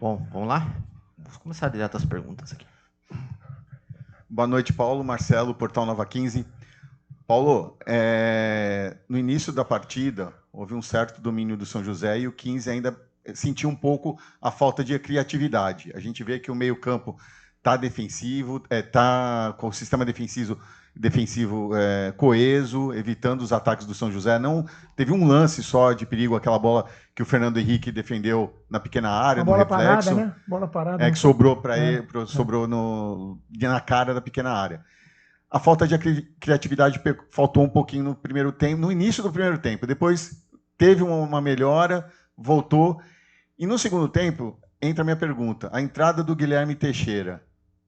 Bom, vamos lá? Vamos começar direto as perguntas aqui. Boa noite, Paulo. Marcelo, Portal Nova 15. Paulo, no início da partida, houve um certo domínio do São José e o 15 ainda sentiu um pouco a falta de criatividade. A gente vê que o meio-campo está defensivo, está com o sistema defensivo coeso, evitando os ataques do São José. Não teve um lance só de perigo, aquela bola que o Fernando Henrique defendeu na pequena área, no reflexo. Parada, né? Bola parada. Que sobrou para ele, sobrou na cara da pequena área. A falta de criatividade faltou um pouquinho no primeiro tempo, no início do primeiro tempo. Depois teve uma melhora, voltou. E no segundo tempo, entra a minha pergunta. A entrada do Guilherme Teixeira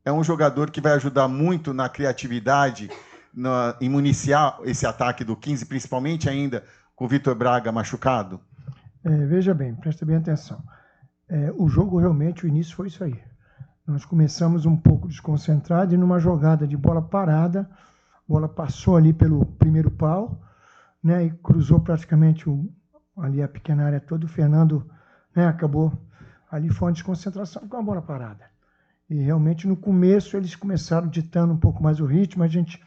é um jogador que vai ajudar muito na criatividade, em municiar esse ataque do 15, principalmente ainda com o Vitor Braga machucado? Veja bem, presta bem atenção. O jogo realmente, o início foi isso aí. Nós começamos um pouco desconcentrados e numa jogada de bola parada, a bola passou ali pelo primeiro pau, né, e cruzou praticamente ali a pequena área toda. O Fernando, né, acabou, ali foi uma desconcentração com a bola parada. E realmente no começo eles começaram ditando um pouco mais o ritmo, a gente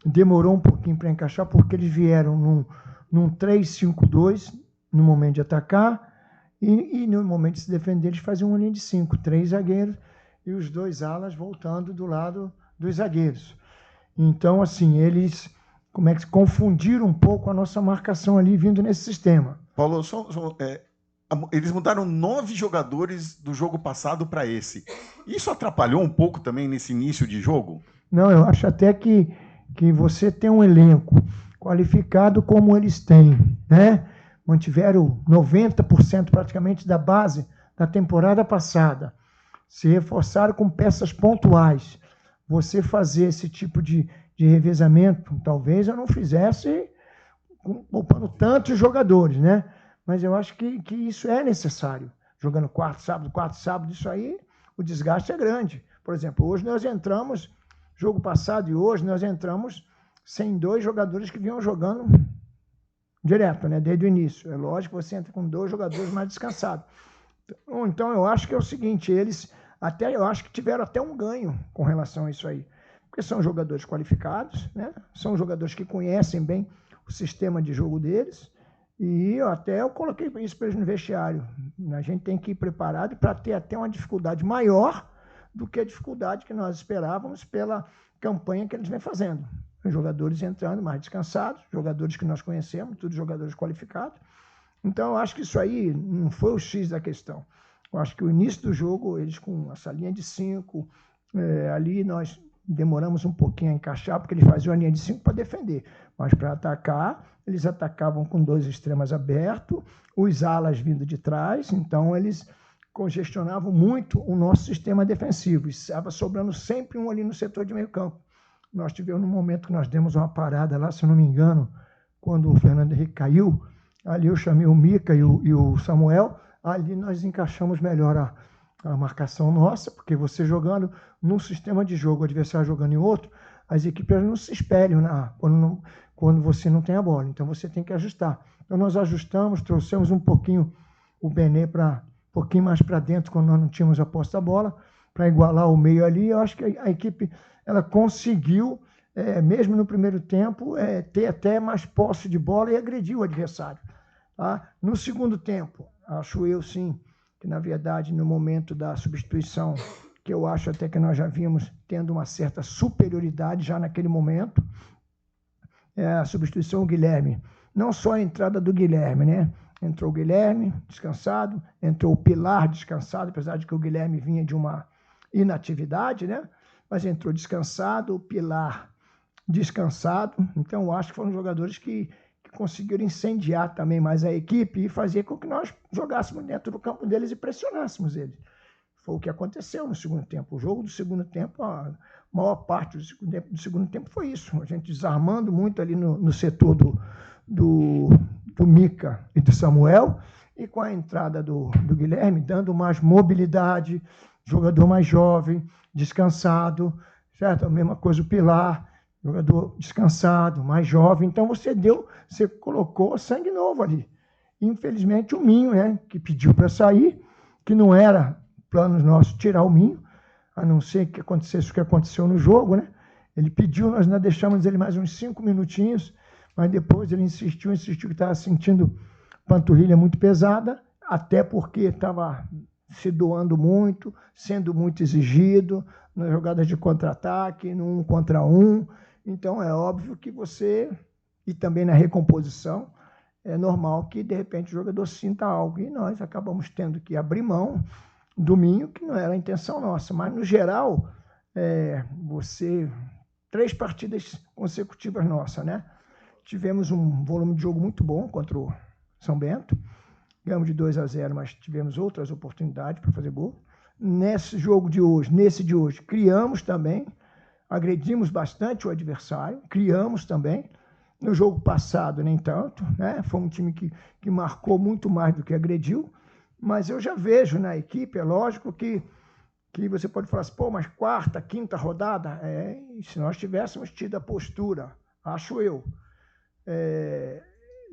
demorou um pouquinho para encaixar, porque eles vieram num 3-5-2 no momento de atacar, e no momento de se defender eles faziam uma linha de 5, 3 zagueiros, e os 2 alas voltando do lado dos zagueiros. Então, assim, eles confundiram um pouco a nossa marcação ali, vindo nesse sistema. Paulo, eles mudaram 9 jogadores do jogo passado para esse. Isso atrapalhou um pouco também nesse início de jogo? Não, eu acho até que você tem um elenco qualificado como eles têm, né? Mantiveram 90% praticamente da base da temporada passada. Se reforçaram com peças pontuais. Você fazer esse tipo de revezamento, talvez eu não fizesse poupando tantos jogadores, né? Mas eu acho que isso é necessário. Jogando quarto, sábado, isso aí, o desgaste é grande. Por exemplo, hoje nós entramos, jogo passado e hoje, nós entramos sem 2 jogadores que vinham jogando direto, né? Desde o início. É lógico que você entra com 2 jogadores mais descansados. Então, eu acho que é o seguinte, eu acho que tiveram até um ganho com relação a isso aí. Porque são jogadores qualificados, né? São jogadores que conhecem bem o sistema de jogo deles, e eu coloquei isso para eles no vestiário. A gente tem que ir preparado para ter até uma dificuldade maior do que a dificuldade que nós esperávamos pela campanha que eles vêm fazendo. Os jogadores entrando mais descansados, jogadores que nós conhecemos, todos jogadores qualificados. Então, eu acho que isso aí não foi o X da questão. Eu acho que o início do jogo, eles com essa linha de 5, ali nós demoramos um pouquinho a encaixar, porque eles faziam a linha de 5 para defender. Mas para atacar, eles atacavam com 2 extremos abertos, os alas vindo de trás, então eles congestionavam muito o nosso sistema defensivo. E estava sobrando sempre um ali no setor de meio campo. Nós tivemos um momento que nós demos uma parada lá, se eu não me engano, quando o Fernando Henrique caiu, ali eu chamei o Mica e o Samuel, ali nós encaixamos melhor a marcação nossa, porque você jogando num sistema de jogo, o adversário jogando em outro, as equipes não se espelham quando você não tem a bola, então você tem que ajustar. Então nós ajustamos, trouxemos um pouquinho o Bené um pouquinho mais para dentro, quando nós não tínhamos a posse da bola, para igualar o meio ali. Eu acho que a equipe ela conseguiu, mesmo no primeiro tempo, ter até mais posse de bola e agredir o adversário. Tá? No segundo tempo, acho eu sim, que na verdade no momento da substituição, que eu acho até que nós já vimos tendo uma certa superioridade já naquele momento, a substituição do Guilherme, não só a entrada do Guilherme, né? Entrou o Guilherme descansado, entrou o Pilar descansado, apesar de que o Guilherme vinha de uma inatividade, né? Mas entrou descansado, o Pilar descansado. Então, eu acho que foram jogadores que conseguiram incendiar também mais a equipe e fazer com que nós jogássemos dentro do campo deles e pressionássemos eles. Foi o que aconteceu no segundo tempo. O jogo do segundo tempo, a maior parte do segundo tempo foi isso. A gente desarmando muito ali no setor do Mica e do Samuel, e com a entrada do Guilherme, dando mais mobilidade, jogador mais jovem, descansado, certo? A mesma coisa o Pilar, jogador descansado, mais jovem. Então você colocou sangue novo ali. Infelizmente o Minho, né, que pediu para sair, que não era planos nossos tirar o Minho, a não ser que acontecesse o que aconteceu no jogo, né? Ele pediu, nós ainda deixamos ele mais uns 5 minutinhos, mas depois ele insistiu que estava sentindo panturrilha muito pesada, até porque estava se doando muito, sendo muito exigido, nas jogadas de contra-ataque, no 1 contra 1. Então, é óbvio que você, e também na recomposição, é normal que, de repente, o jogador sinta algo. E nós acabamos tendo que abrir mão do Minho, que não era a intenção nossa. Mas, no geral, 3 partidas consecutivas nossas, né? Tivemos um volume de jogo muito bom contra o São Bento. Ganhamos de 2-0, mas tivemos outras oportunidades para fazer gol. Nesse de hoje, criamos também, agredimos bastante o adversário, criamos também. No jogo passado, nem tanto, né? Foi um time que marcou muito mais do que agrediu, mas eu já vejo na equipe, é lógico que você pode falar assim, pô, mas 4ª, 5ª rodada, se nós tivéssemos tido a postura, acho eu,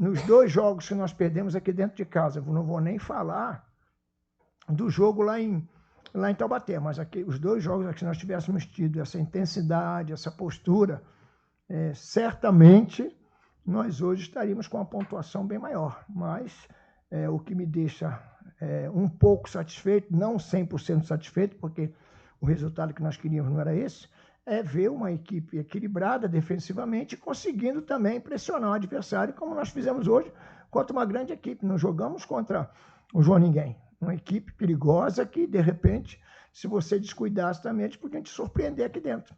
nos 2 jogos que nós perdemos aqui dentro de casa, eu não vou nem falar do jogo lá em Taubaté, mas aqui, os 2 jogos que nós tivéssemos tido essa intensidade, essa postura, certamente nós hoje estaríamos com uma pontuação bem maior, mas o que me deixa um pouco satisfeito, não 100% satisfeito, porque o resultado que nós queríamos não era esse, é ver uma equipe equilibrada defensivamente, conseguindo também pressionar o adversário, como nós fizemos hoje, contra uma grande equipe. Não jogamos contra o João Ninguém, uma equipe perigosa que, de repente, se você descuidasse também, eles podiam te surpreender aqui dentro.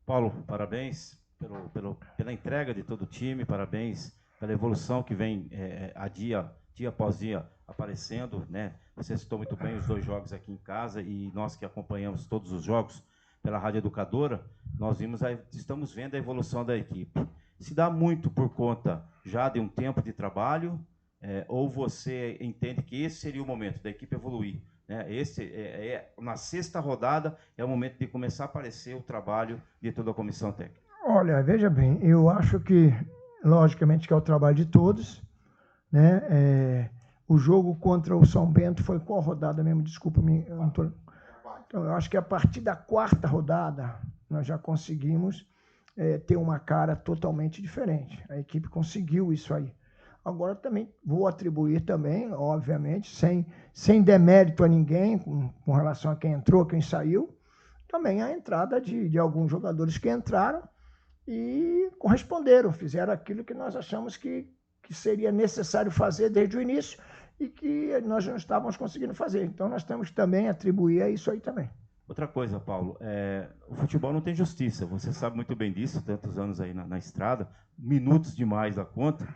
Paulo, parabéns pela entrega de todo o time, parabéns pela evolução que vem dia após dia aparecendo, né? Você citou muito bem os 2 jogos aqui em casa e nós que acompanhamos todos os jogos pela Rádio Educadora, estamos vendo a evolução da equipe. Se dá muito por conta já de um tempo de trabalho, ou você entende que esse seria o momento da equipe evoluir? Né? Na 6ª rodada é o momento de começar a aparecer o trabalho de toda a comissão técnica. Olha, veja bem, eu acho que, logicamente, que é o trabalho de todos, né? O jogo contra o São Bento foi qual rodada mesmo? Desculpa-me, Antônio. Então, eu acho que a partir da 4ª rodada nós já conseguimos ter uma cara totalmente diferente. A equipe conseguiu isso aí. Agora também vou atribuir também, obviamente, sem demérito a ninguém, com relação a quem entrou, quem saiu, também a entrada de alguns jogadores que entraram e corresponderam, fizeram aquilo que nós achamos que seria necessário fazer desde o início e que nós não estávamos conseguindo fazer. Então, nós temos que também atribuir a isso aí também. Outra coisa, Paulo, o futebol não tem justiça, você sabe muito bem disso, tantos anos aí na estrada, minutos demais da conta,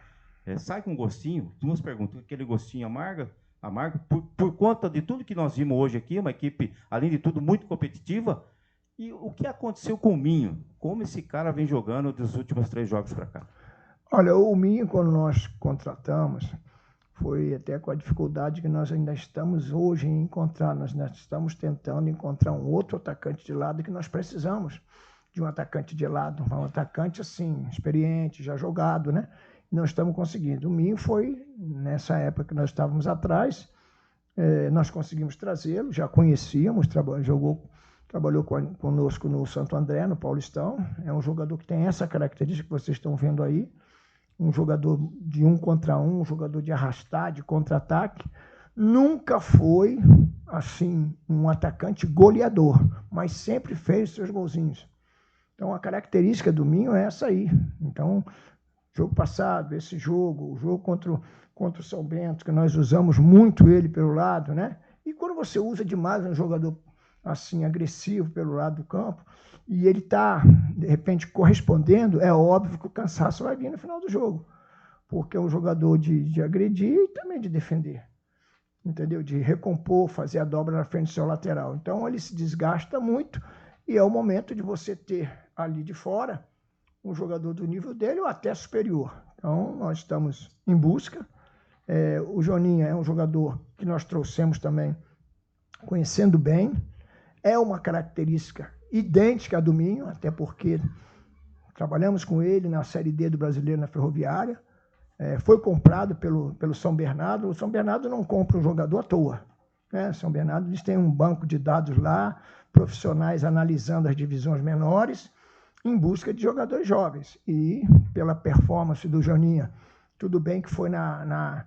sai com gostinho, 2 perguntas, aquele gostinho amargo, por conta de tudo que nós vimos hoje aqui, uma equipe, além de tudo, muito competitiva, e o que aconteceu com o Minho? Como esse cara vem jogando dos últimos 3 jogos para cá? Olha, o Minho, quando nós contratamos, foi até com a dificuldade que nós ainda estamos hoje em encontrar. Nós estamos tentando encontrar um outro atacante de lado que nós precisamos de um atacante de lado, um atacante assim, experiente, já jogado, né? Não estamos conseguindo. O Minho foi, nessa época que nós estávamos atrás, nós conseguimos trazê-lo, já conhecíamos, trabalhou conosco no Santo André, no Paulistão. É um jogador que tem essa característica que vocês estão vendo aí, um jogador de 1 contra 1, um jogador de arrastar, de contra-ataque. Nunca foi, assim, um atacante goleador, mas sempre fez seus golzinhos. Então, a característica do Minho é essa aí. Então, jogo passado, esse jogo, o jogo contra o São Bento, que nós usamos muito ele pelo lado, né? E quando você usa demais um jogador assim, agressivo pelo lado do campo, e ele está, de repente, correspondendo, é óbvio que o cansaço vai vir no final do jogo, porque é um jogador de agredir e também de defender, entendeu? De recompor, fazer a dobra na frente do seu lateral. Então, ele se desgasta muito e é o momento de você ter ali de fora um jogador do nível dele ou até superior. Então, nós estamos em busca. O Joninha é um jogador que nós trouxemos também conhecendo bem, é uma característica idêntica a do Minho, até porque trabalhamos com ele na Série D do Brasileiro na Ferroviária, foi comprado pelo São Bernardo. O São Bernardo não compra um jogador à toa, né? São Bernardo, eles têm um banco de dados lá, profissionais analisando as divisões menores, em busca de jogadores jovens. E pela performance do Joninha, tudo bem que foi na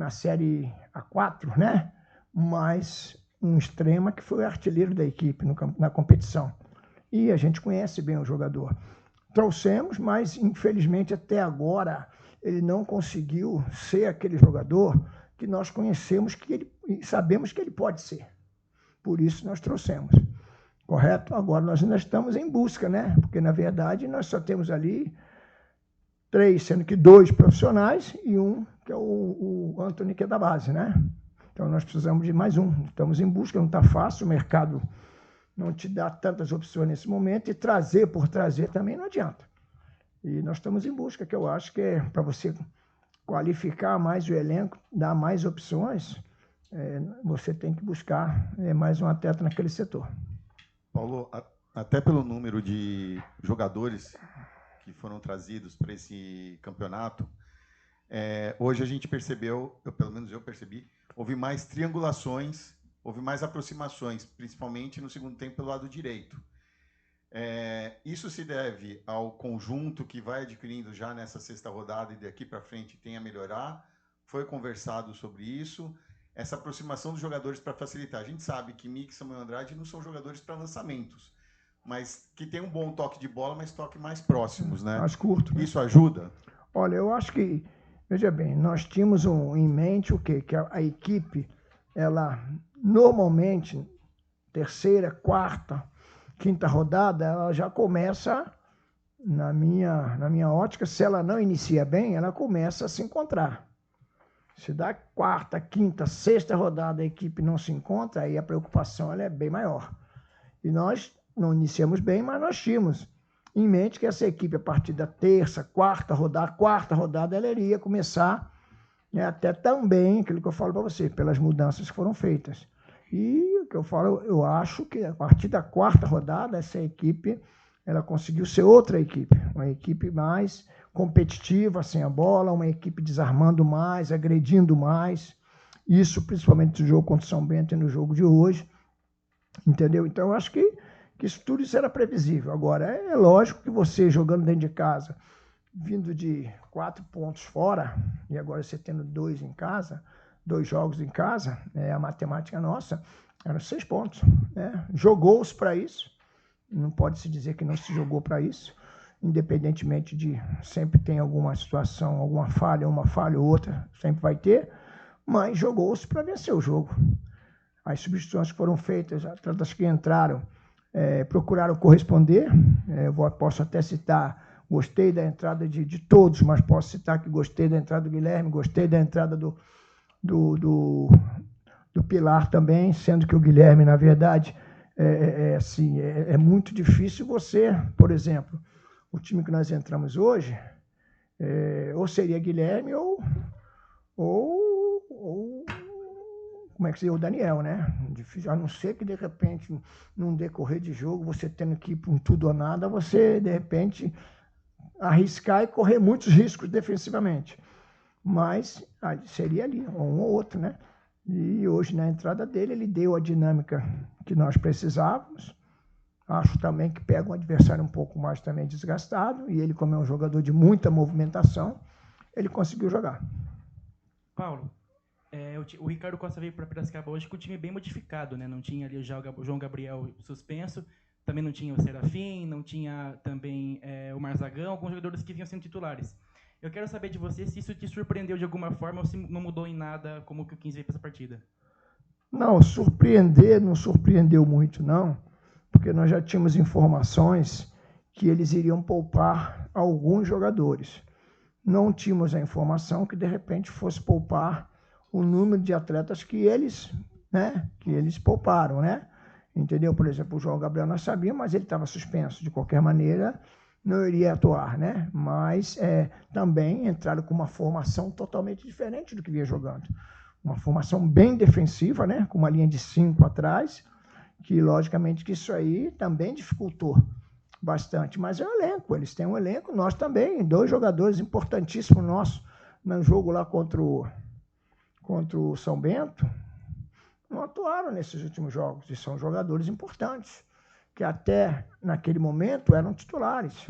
Série A4, né? Mas um extrema que foi artilheiro da equipe na competição. E a gente conhece bem o jogador. Trouxemos, mas infelizmente até agora ele não conseguiu ser aquele jogador que nós conhecemos e sabemos que ele pode ser. Por isso nós trouxemos. Correto? Agora nós ainda estamos em busca, né? Porque, na verdade, nós só temos ali 3, sendo que 2 profissionais e um que é o Anthony, que é da base, né? Então nós precisamos de mais um. Estamos em busca, não está fácil, o mercado não te dá tantas opções nesse momento, e trazer por trazer também não adianta. E nós estamos em busca, que eu acho que é para você qualificar mais o elenco, dar mais opções, você tem que buscar mais um atleta naquele setor. Paulo, até pelo número de jogadores que foram trazidos para esse campeonato, hoje a gente percebeu, pelo menos eu percebi, houve mais triangulações, houve mais aproximações, principalmente no segundo tempo pelo lado direito. Isso se deve ao conjunto que vai adquirindo já nessa 6ª rodada e daqui para frente tem a melhorar? Foi conversado sobre isso? Essa aproximação dos jogadores para facilitar. A gente sabe que Mick e Samuel Andrade não são jogadores para lançamentos, mas que tem um bom toque de bola, mas toque mais próximos, né? Mais curto. Né? Isso ajuda? Olha, eu acho que, veja bem, nós tínhamos em mente o quê? Que a equipe, ela normalmente, 3ª, 4ª, 5ª rodada, ela já começa, na minha ótica, se ela não inicia bem, ela começa a se encontrar. Se da 4ª, 5ª, 6ª rodada a equipe não se encontra, aí a preocupação ela é bem maior. E nós não iniciamos bem, mas nós tínhamos em mente que essa equipe, a partir da 3ª, 4ª rodada, ela iria começar, né, até também, aquilo que eu falo para você, pelas mudanças que foram feitas. E o que eu falo, eu acho que a partir da 4ª rodada, essa equipe ela conseguiu ser outra equipe, uma equipe mais competitiva, sem a bola, uma equipe desarmando mais, agredindo mais. Isso principalmente no jogo contra o São Bento e no jogo de hoje. Entendeu? Então, eu acho que tudo isso era previsível. Agora, é lógico que você jogando dentro de casa, vindo de 4 pontos fora, e agora você tendo 2 em casa, 2 jogos em casa, a matemática nossa, eram 6 pontos. Né? Jogou-se para isso. Não pode se dizer que não se jogou para isso. Independentemente de sempre tem alguma situação, alguma falha, uma falha ou outra, sempre vai ter, mas jogou-se para vencer o jogo. As substituições que foram feitas, os atletas que entraram, procuraram corresponder. Posso até citar, gostei da entrada de todos, mas posso citar que gostei da entrada do Guilherme, gostei da entrada do Pilar também, sendo que o Guilherme, na verdade, é muito difícil você, por exemplo, o time que nós entramos hoje, ou seria Guilherme ou como é que seria o Daniel, né? Difícil, a não ser que, de repente, num decorrer de jogo, você tendo que ir para um tudo ou nada, você, de repente, arriscar e correr muitos riscos defensivamente. Mas seria ali, um ou outro, né? E hoje, na entrada dele, ele deu a dinâmica que nós precisávamos. Acho também que pega um adversário um pouco mais também desgastado, e ele, como é um jogador de muita movimentação, ele conseguiu jogar. Paulo, o Ricardo Costa veio para Piracicaba hoje com o time bem modificado, né? Não tinha ali o João Gabriel suspenso, também não tinha o Serafim, não tinha também o Marzagão, alguns jogadores que vinham sendo titulares. Eu quero saber de você se isso te surpreendeu de alguma forma ou se não mudou em nada como que o 15 veio para essa partida. Não, não surpreendeu muito, não, porque nós já tínhamos informações que eles iriam poupar alguns jogadores. Não tínhamos a informação que, de repente, fosse poupar o número de atletas que eles pouparam, né? Entendeu? Por exemplo, o João Gabriel nós sabíamos, mas ele estava suspenso. De qualquer maneira, não iria atuar, né? Mas também entraram com uma formação totalmente diferente do que vinha jogando. Uma formação bem defensiva, né? Com uma linha de 5 atrás, que, logicamente, que isso aí também dificultou bastante. Mas é um elenco, eles têm um elenco, nós também, 2 jogadores importantíssimos nossos no jogo lá contra o São Bento. não atuaram nesses últimos jogos, e são jogadores importantes, que até naquele momento eram titulares.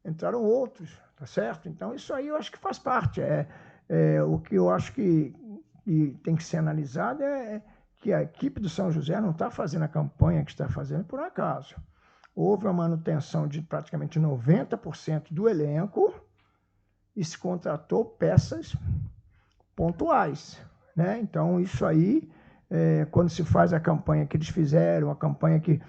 Entraram outros, tá certo? Então, isso aí eu acho que faz parte. O que eu acho que tem que ser analisado é que a equipe do São José não está fazendo a campanha que está fazendo por acaso. Houve uma manutenção de praticamente 90% do elenco e se contratou peças pontuais, né? Então, isso aí, quando se faz a campanha que eles fizeram, a campanha que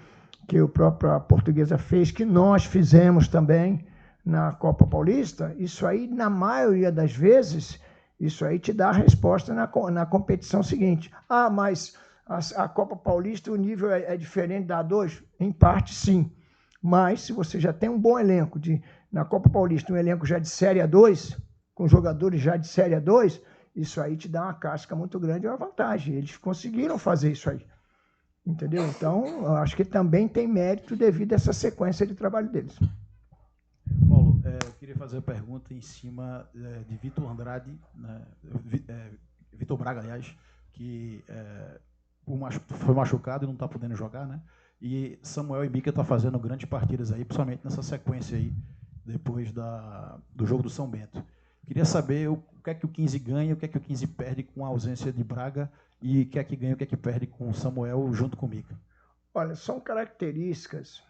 a própria Portuguesa fez, que nós fizemos também na Copa Paulista, isso aí, na maioria das vezes, isso aí te dá a resposta na competição seguinte. Ah, mas a Copa Paulista, o nível é diferente da A2? Em parte, sim. Mas, se você já tem um bom elenco, na Copa Paulista, um elenco já de Série A2, com jogadores já de Série A2, isso aí te dá uma casca muito grande e uma vantagem. Eles conseguiram fazer isso aí. Entendeu? Então, eu acho que também tem mérito devido a essa sequência de trabalho deles. Paulo, eu queria fazer uma pergunta em cima de Vitor Andrade, né? Vitor Braga, aliás, que foi machucado e não está podendo jogar, né? E Samuel e Mica estão fazendo grandes partidas aí, principalmente nessa sequência aí, depois do jogo do São Bento. Queria saber o que é que o 15 ganha, o que é que o 15 perde com a ausência de Braga e o que é que ganha, o que é que perde com o Samuel junto com o Mica. Olha, são características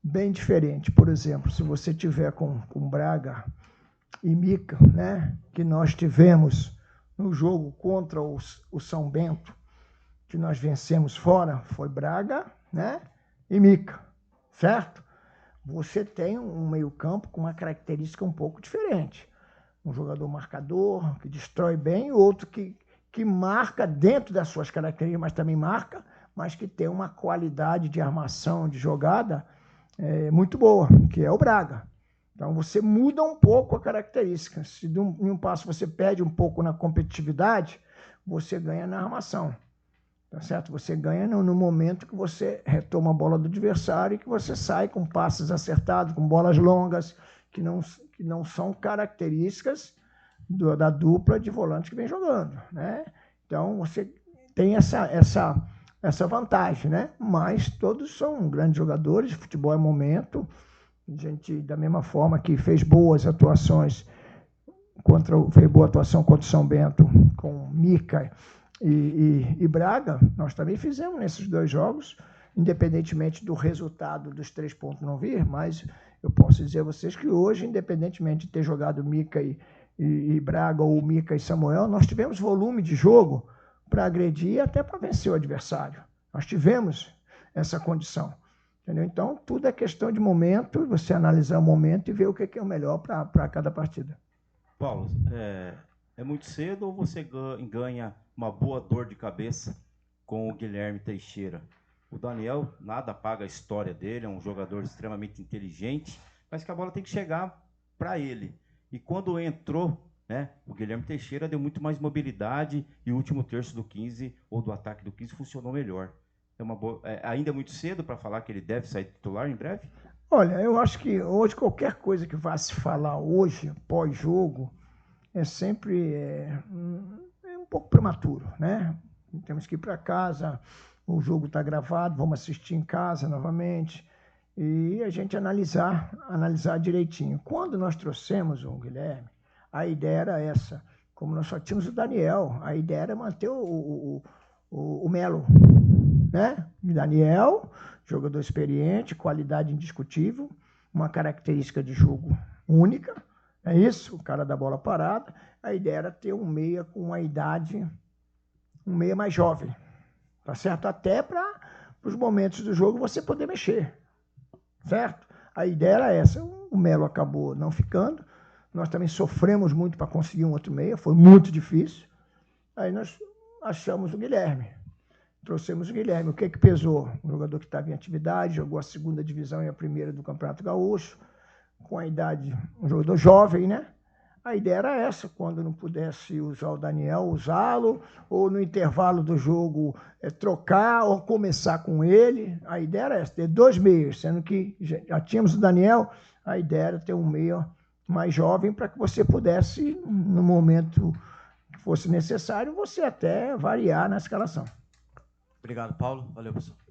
bem diferentes. Por exemplo, se você tiver com Braga e Mica, né, que nós tivemos no jogo contra o São Bento, que nós vencemos fora, foi Braga, né, e Mica, certo? Você tem um meio-campo com uma característica um pouco diferente. Um jogador marcador, que destrói bem, e outro que marca dentro das suas características, mas também marca, mas que tem uma qualidade de armação, de jogada muito boa, que é o Braga. Então, você muda um pouco a característica. Se em um passo você perde um pouco na competitividade, você ganha na armação. Tá certo? Você ganha no momento que você retoma a bola do adversário e que você sai com passes acertados, com bolas longas, que não são características da dupla de volante que vem jogando, né? Então, você tem essa vantagem, né? Mas todos são grandes jogadores, futebol é momento. A gente, da mesma forma que fez boas atuações fez boa atuação contra o São Bento com Mica e Braga, nós também fizemos nesses dois jogos, independentemente do resultado dos 3 pontos não vir, mas eu posso dizer a vocês que hoje, independentemente de ter jogado Mica e Braga ou Mica e Samuel, nós tivemos volume de jogo para agredir e até para vencer o adversário. Nós tivemos essa condição. Entendeu? Então, tudo é questão de momento, você analisar o momento e ver o que é o melhor para cada partida. Paulo, é muito cedo ou você ganha uma boa dor de cabeça com o Guilherme Teixeira? O Daniel, nada apaga a história dele, é um jogador extremamente inteligente, mas que a bola tem que chegar para ele. E quando entrou, né, o Guilherme Teixeira deu muito mais mobilidade e o último terço do 15, ou do ataque do 15, funcionou melhor. Ainda é muito cedo para falar que ele deve sair titular em breve? Olha, eu acho que hoje qualquer coisa que vá se falar hoje, pós-jogo, é sempre um pouco prematuro, né? Temos que ir para casa, o jogo está gravado, vamos assistir em casa novamente e a gente analisar direitinho. Quando nós trouxemos o Guilherme, a ideia era essa. Como nós só tínhamos o Daniel, a ideia era manter o Melo, né? Daniel, jogador experiente, qualidade indiscutível, uma característica de jogo única, é isso, o cara da bola parada. A ideia era ter um meia com uma idade, um meia mais jovem, tá certo? Até para os momentos do jogo você poder mexer, certo? A ideia era essa. O Melo acabou não ficando, nós também sofremos muito para conseguir um outro meia, foi muito difícil. Aí nós achamos o Guilherme. Trouxemos o Guilherme. O que pesou? Um jogador que estava em atividade, jogou a 2ª divisão e a 1ª do Campeonato Gaúcho, com a idade, um jogador jovem, né? A ideia era essa, quando não pudesse usar o Daniel, usá-lo, ou no intervalo do jogo trocar ou começar com ele. A ideia era essa, ter 2 meias, sendo que já tínhamos o Daniel, a ideia era ter um meia mais jovem para que você pudesse, no momento que fosse necessário, você até variar na escalação. Obrigado, Paulo. Valeu, pessoal.